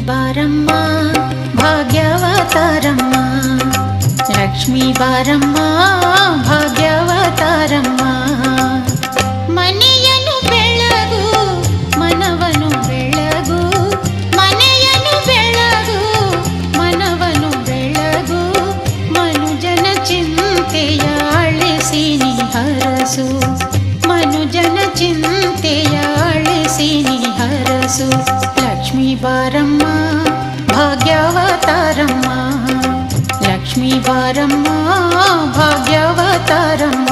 ಬಾರಮ್ಮ ಭಾಗ್ಯವತಾರಮ್ಮ, ಲಕ್ಷ್ಮೀ ಬಾರಮ್ಮ ಭಾಗ್ಯವತಾರಮ್ಮ. ಮನೆಯನ್ನು ಬೆಳಗು ಮನವನು ಬೆಳಗು, ಮನೆಯನ್ನು ಬೆಳಗು ಮನವನು ಬೆಳಗು, ಮನುಜನ ಚಿಂತೆಯ ಅಳಿಸಿ ನೀ ಹರಸು, ಮನುಜನ ಚಿಂತೆಯ ಅಳಿಸಿ ನೀ ಹರಸು. ಲಕ್ಷ್ಮೀ ಬಾರಮ್ಮ ಭಾಗ್ಯವತಾರಮ್ಮ, ಲಕ್ಷ್ಮೀ ಬಾರಮ್ಮ ಭಾಗ್ಯವತಾರಮ್ಮ.